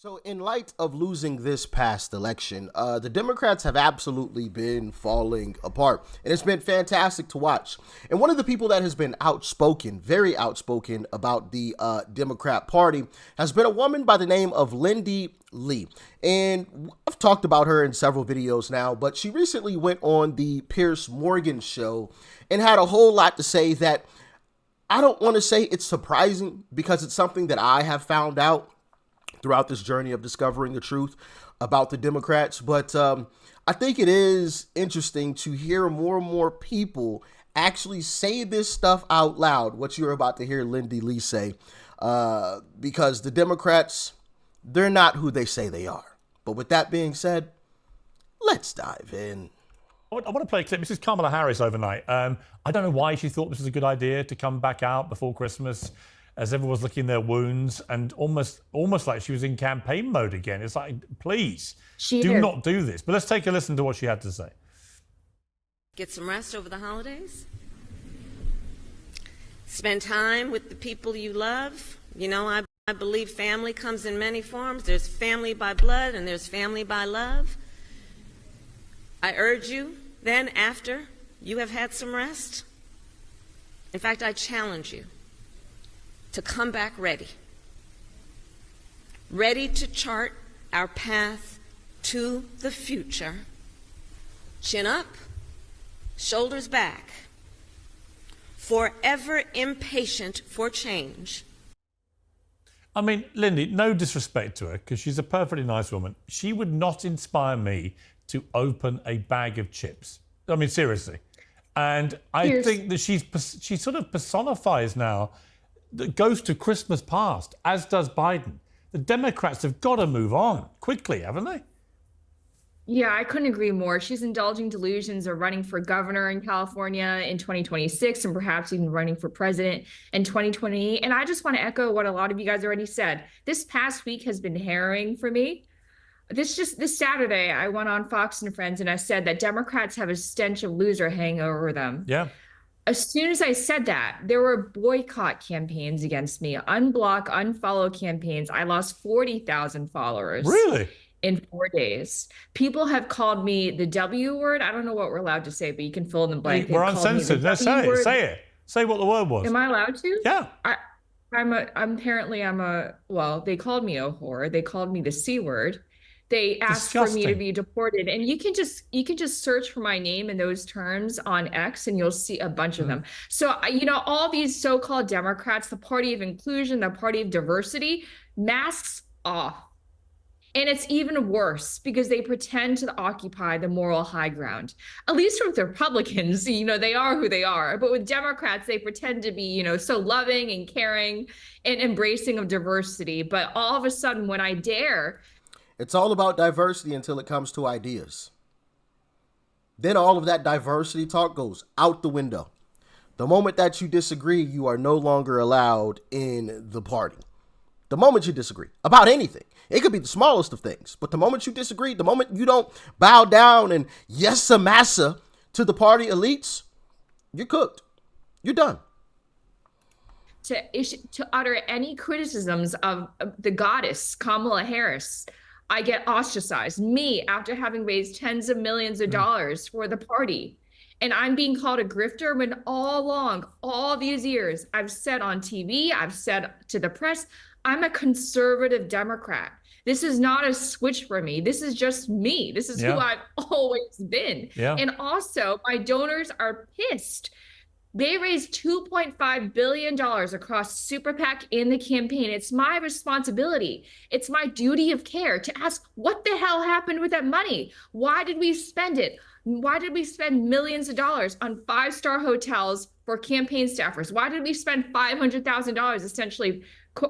So, in light of losing this past election, the Democrats have absolutely been falling apart, and it's been fantastic to watch. And one of the people that has been outspoken, very outspoken about the Democrat Party has been a woman by the name of Lindy Li. And I've talked about her in several videos now, but she recently went on the Piers Morgan show and had a whole lot to say that I don't want to say it's surprising because it's something that I have found out throughout this journey of discovering the truth about the Democrats. But I think it is interesting to hear more and more people actually say this stuff out loud, what you're about to hear Lindy Li say, because the Democrats, they're not who they say they are. But with that being said, let's dive in. I want to play a clip. This is Kamala Harris overnight. I don't know why she thought this was a good idea to come back out before Christmas as everyone was licking their wounds and almost like she was in campaign mode again. It's like, please, do not do this. But let's take a listen to what she had to say. Get some rest over the holidays. Spend time with the people you love. You know, I believe family comes in many forms. There's family by blood and there's family by love. I urge you then, after you have had some rest, in fact, I challenge you to come back ready to chart our path to the future. Chin up, shoulders back, forever impatient for change. I mean, Lindy, no disrespect to her, because she's a perfectly nice woman. She would not inspire me to open a bag of chips. I mean, seriously. And I think that she sort of personifies now that goes to Christmas past, as does Biden. The Democrats have got to move on quickly, haven't they? Yeah, I couldn't agree more. She's indulging delusions of running for governor in California in 2026 and perhaps even running for president in 2028. And I just want to echo what a lot of you guys already said. This past week has been harrowing for me. This Saturday, I went on Fox and Friends and I said that Democrats have a stench of loser hanging over them. Yeah. As soon as I said that, there were boycott campaigns against me, unblock, unfollow campaigns. I lost 40,000 followers. Really? In 4 days. People have called me the W word. I don't know what we're allowed to say, but you can fill in the blank. We're uncensored. Let's say it. Say it. Say what the word was. Am I allowed to? Yeah. Well, they called me a whore. They called me the C word. They asked for me to be deported. And you can just search for my name in those terms on X and you'll see a bunch of them. So, you know, all these so-called Democrats, the party of inclusion, the party of diversity, masks off. And it's even worse because they pretend to occupy the moral high ground. At least with Republicans, you know, they are who they are. But with Democrats, they pretend to be, you know, so loving and caring and embracing of diversity. But all of a sudden, when I dare... It's all about diversity until it comes to ideas. Then all of that diversity talk goes out the window. The moment that you disagree, you are no longer allowed in the party. The moment you disagree about anything, it could be the smallest of things, but the moment you disagree, the moment you don't bow down and yes, massa to the party elites, you're cooked. You're done. To utter any criticisms of the goddess, Kamala Harris, I get ostracized. Me, after having raised tens of millions of dollars for the party. And I'm being called a grifter when all along, all these years, I've said on TV, I've said to the press, I'm a conservative Democrat. This is not a switch for me. This is just me. This is who I've always been. Yeah. And also, my donors are pissed. They raised $2.5 billion across Super PAC in the campaign. It's my responsibility. It's my duty of care to ask what the hell happened with that money? Why did we spend it? Why did we spend millions of dollars on five-star hotels for campaign staffers? Why did we spend $500,000 essentially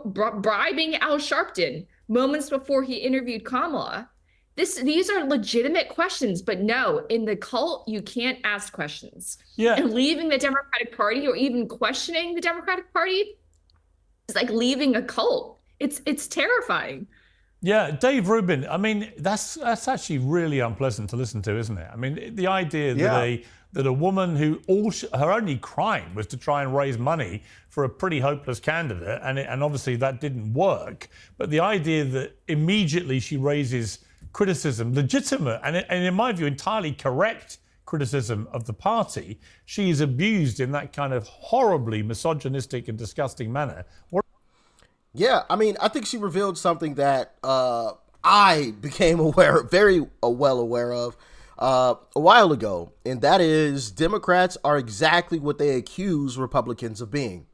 bribing Al Sharpton moments before he interviewed Kamala? These are legitimate questions, but no, in the cult, you can't ask questions. Yeah. And leaving the Democratic Party or even questioning the Democratic Party is like leaving a cult. It's terrifying. Yeah, Dave Rubin, I mean, that's actually really unpleasant to listen to, isn't it? I mean, the idea that that a woman who her only crime was to try and raise money for a pretty hopeless candidate, and obviously that didn't work. But the idea that immediately she raises criticism, legitimate and in my view entirely correct criticism of the party, she is abused in that kind of horribly misogynistic and disgusting manner. Yeah, I mean, I think she revealed something that I became very well aware of a while ago, and that is Democrats are exactly what they accuse Republicans of being.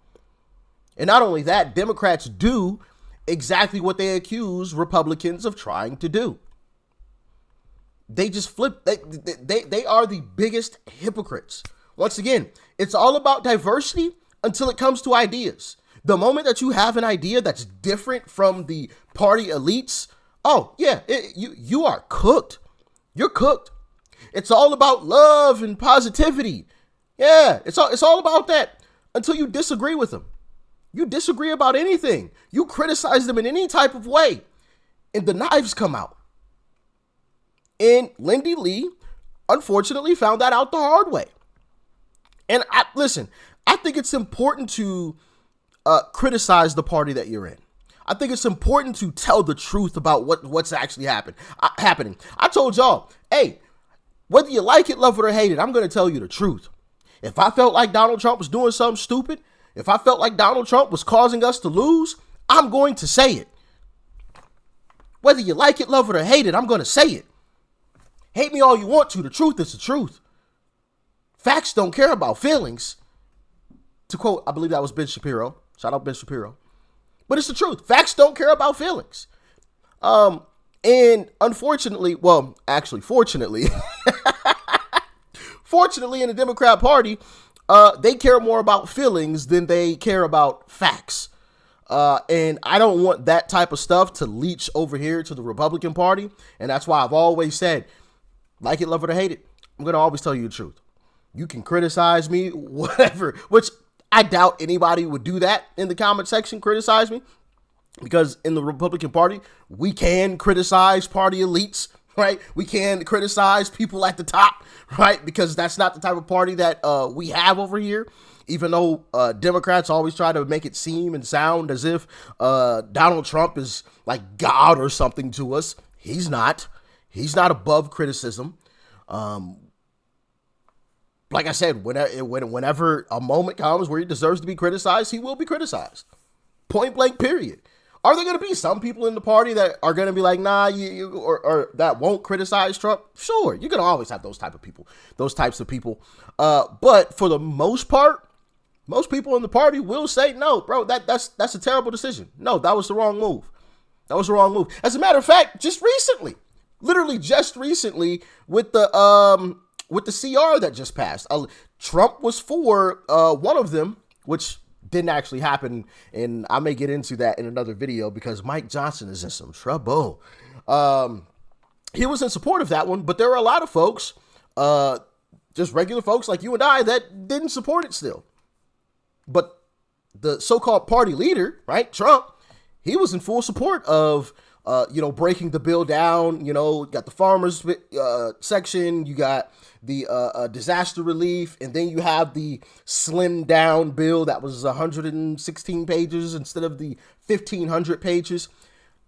And not only that, Democrats do exactly what they accuse Republicans of trying to do. They just flip. They are the biggest hypocrites. Once again, it's all about diversity until it comes to ideas. The moment that you have an idea that's different from the party elites, oh yeah, you are cooked. You're cooked. It's all about love and positivity. Yeah, it's all about that until you disagree with them. You disagree about anything. You criticize them in any type of way, and the knives come out. And Lindy Li, unfortunately, found that out the hard way. And I think it's important to criticize the party that you're in. I think it's important to tell the truth about what's actually happening. I told y'all, hey, whether you like it, love it, or hate it, I'm going to tell you the truth. If I felt like Donald Trump was doing something stupid, if I felt like Donald Trump was causing us to lose, I'm going to say it. Whether you like it, love it, or hate it, I'm going to say it. Hate me all you want to. The truth is the truth. Facts don't care about feelings. To quote, I believe that was Ben Shapiro. Shout out Ben Shapiro. But it's the truth. Facts don't care about feelings. And unfortunately, well, actually, fortunately, fortunately in the Democrat Party, they care more about feelings than they care about facts. And I don't want that type of stuff to leach over here to the Republican Party. And that's why I've always said, like it, love it, or hate it, I'm going to always tell you the truth. You can criticize me, whatever, which I doubt anybody would do that in the comment section, criticize me, because in the Republican Party, we can criticize party elites, right? We can criticize people at the top, right? Because that's not the type of party that we have over here. Even though Democrats always try to make it seem and sound as if Donald Trump is like God or something to us. He's not. He's not above criticism. Like I said, whenever a moment comes where he deserves to be criticized, he will be criticized. Point blank, period. Are there going to be some people in the party that are going to be like, nah, or that won't criticize Trump? Sure, you're going to always have those types of people. But for the most part, most people in the party will say, no, bro, that's a terrible decision. No, that was the wrong move. That was the wrong move. As a matter of fact, literally just recently with the CR that just passed, Trump was for one of them, which didn't actually happen, and I may get into that in another video because Mike Johnson is in some trouble. He was in support of that one, but there were a lot of folks, just regular folks like you and I, that didn't support it still. But the so-called party leader, right, Trump, he was in full support of breaking the bill down. Got the farmers section, you got the disaster relief, and then you have the slimmed down bill that was 116 pages instead of the 1,500 pages.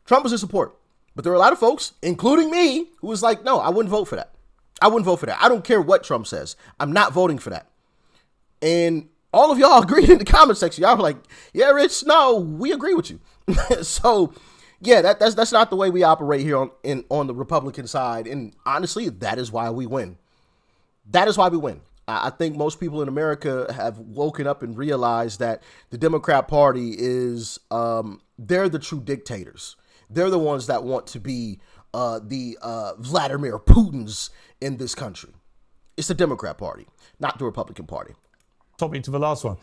Trump was in support, but there were a lot of folks, including me, who was like, no, I wouldn't vote for that. I don't care what Trump says. I'm not voting for that. And all of y'all agreed in the comment section. Y'all were like, yeah, Rich, no, we agree with you. So yeah, that's not the way we operate here on the Republican side. And honestly, that is why we win. That is why we win. I think most people in America have woken up and realized that the Democrat Party is, they're the true dictators. They're the ones that want to be the Vladimir Putins in this country. It's the Democrat Party, not the Republican Party. Topic to the last one.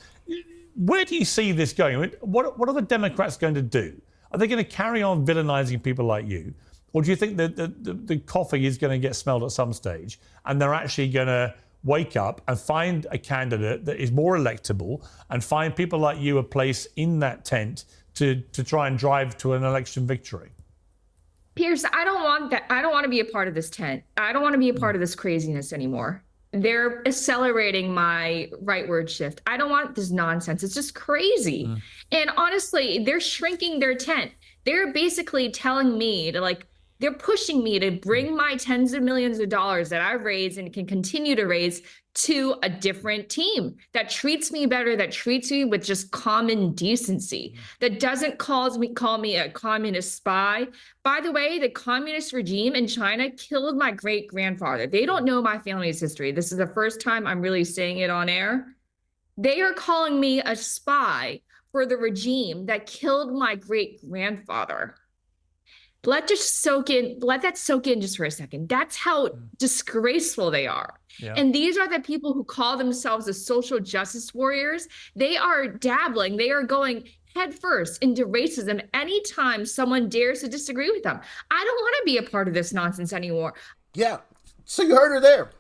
Where do you see this going? I mean, what are the Democrats going to do? Are they going to carry on villainizing people like you? Or do you think that the coffee is going to get smelled at some stage and they're actually going to wake up and find a candidate that is more electable and find people like you a place in that tent to try and drive to an election victory? Pierce, I don't want that. I don't want to be a part of this tent. I don't want to be a part of this craziness anymore. They're accelerating my rightward shift. I don't want this nonsense. It's just crazy. And honestly, they're shrinking their tent. They're basically telling me to like, they're pushing me to bring my tens of millions of dollars that I've raised and can continue to raise to a different team that treats me better, that treats me with just common decency, that doesn't call me a communist spy. By the way, the communist regime in China killed my great grandfather. They don't know my family's history. This is the first time I'm really saying it on air. They are calling me a spy for the regime that killed my great grandfather. Let that soak in just for a second. That's how disgraceful they are. Yeah. And these are the people who call themselves the social justice warriors. They are dabbling, they are going headfirst into racism anytime someone dares to disagree with them. I don't want to be a part of this nonsense anymore. Yeah. So you heard her there.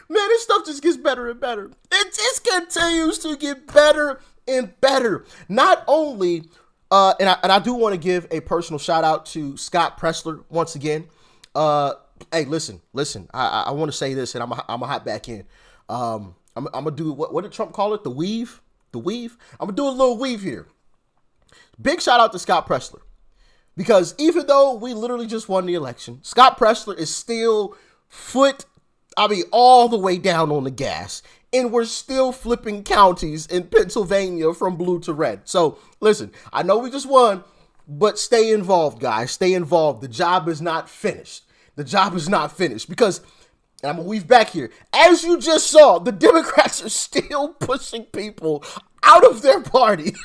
Man, this stuff just gets better and better. It just continues to get better and better. Not only, and I do want to give a personal shout out to Scott Pressler once again. Hey, listen. I want to say this, and I'm gonna hop back in. I'm gonna do what did Trump call it? The weave. I'm gonna do a little weave here. Big shout out to Scott Pressler, because even though we literally just won the election, Scott Pressler is still all the way down on the gas. And we're still flipping counties in Pennsylvania from blue to red. So listen, I know we just won, but stay involved, guys. Stay involved. The job is not finished. Because, and I'm gonna weave back here, as you just saw, the Democrats are still pushing people out of their party.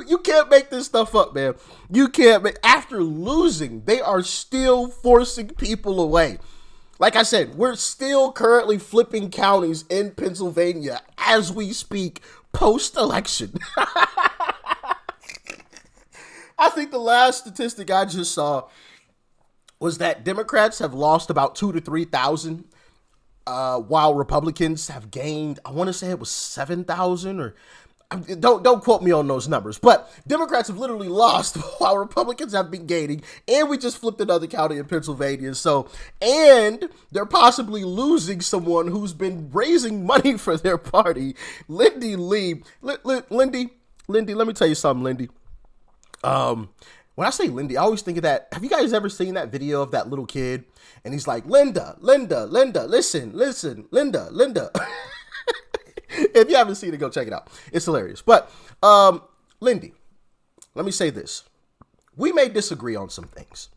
You can't make this stuff up, man. After losing, they are still forcing people away. Like I said, we're still currently flipping counties in Pennsylvania as we speak, post-election. I think the last statistic I just saw was that Democrats have lost about 2,000 to 3,000, while Republicans have gained, I want to say it was 7,000, or don't quote me on those numbers, but Democrats have literally lost while Republicans have been gaining, and we just flipped another county in Pennsylvania. So, and they're possibly losing someone who's been raising money for their party, Lindy Li. Lindy, let me tell you something, Lindy. When I say Lindy, I always think of that. Have you guys ever seen that video of that little kid? And he's like, Linda, listen, Linda. If you haven't seen it, go check it out. It's hilarious. But, Lindy, let me say this. We may disagree on some things,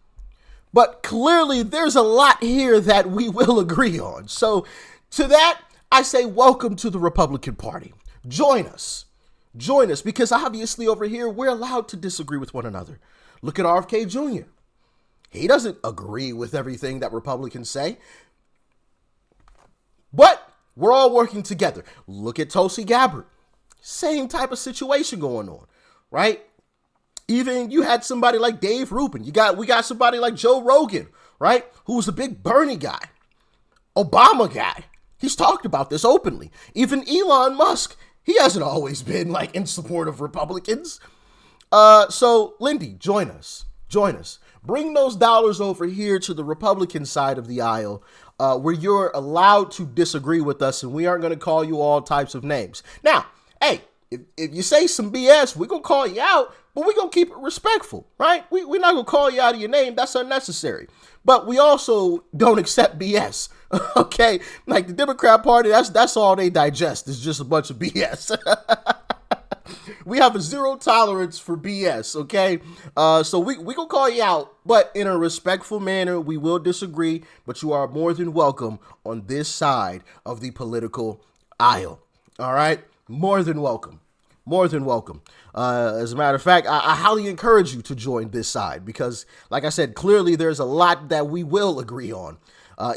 but clearly there's a lot here that we will agree on. So to that, I say welcome to the Republican Party. Join us, because obviously over here, we're allowed to disagree with one another. Look at RFK Jr. He doesn't agree with everything that Republicans say, but we're all working together. Look at Tulsi Gabbard. Same type of situation going on, right? Even you had somebody like Dave Rubin. We got somebody like Joe Rogan, right? Who's a big Bernie guy, Obama guy. He's talked about this openly. Even Elon Musk, he hasn't always been like in support of Republicans. So Lindy, join us. Bring those dollars over here to the Republican side of the aisle, where you're allowed to disagree with us, and we aren't going to call you all types of names. Now, hey, if you say some BS, we're going to call you out, but we're going to keep it respectful, right? We're not going to call you out of your name. That's unnecessary. But we also don't accept BS, okay? Like the Democrat Party, that's all they digest is just a bunch of BS. We have a zero tolerance for BS, okay? So we gonna call you out, but in a respectful manner. We will disagree, but you are more than welcome on this side of the political aisle, all right? More than welcome. As a matter of fact, I highly encourage you to join this side because, like I said, clearly there's a lot that we will agree on.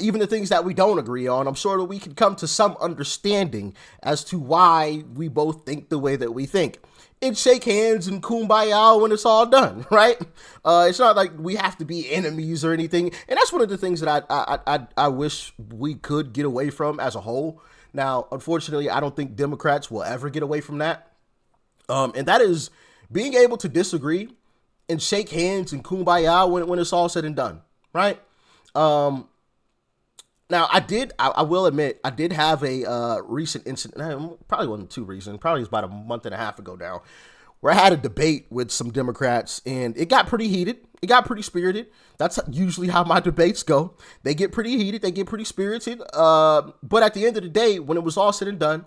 Even the things that we don't agree on, I'm sure that we can come to some understanding as to why we both think the way that we think. And shake hands and kumbaya when it's all done, right? It's not like we have to be enemies or anything. And that's one of the things that I wish we could get away from as a whole. Now, unfortunately, I don't think Democrats will ever get away from that. And that is being able to disagree and shake hands and kumbaya when it's all said and done, right? Now, I will admit, I did have a recent incident, probably wasn't too recent, probably was about a month and a half ago now, where I had a debate with some Democrats, and it got pretty heated. It got pretty spirited. That's usually how my debates go. They get pretty heated. They get pretty spirited. But at the end of the day, when it was all said and done,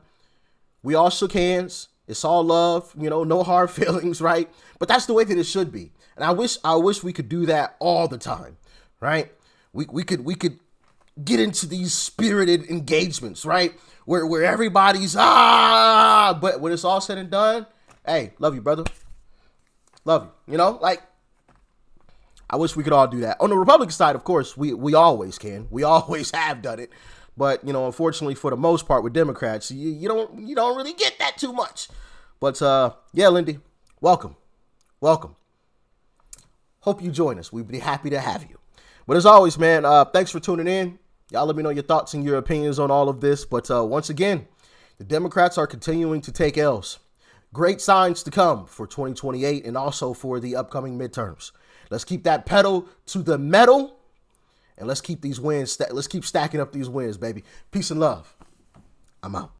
we all shook hands. It's all love, no hard feelings, right? But that's the way that it should be. And I wish we could do that all the time, right? We could get into these spirited engagements, right? Where everybody's but when it's all said and done, hey, love you, brother. Love you. I wish we could all do that. On the Republican side, of course, we always can. We always have done it. But, unfortunately, for the most part with Democrats, you don't really get that too much. But, yeah, Lindy, welcome. Welcome. Hope you join us. We'd be happy to have you. But as always, man, thanks for tuning in. Y'all let me know your thoughts and your opinions on all of this. But once again, the Democrats are continuing to take L's. Great signs to come for 2028 and also for the upcoming midterms. Let's keep that pedal to the metal. And let's keep these wins. Let's keep stacking up these wins, baby. Peace and love. I'm out.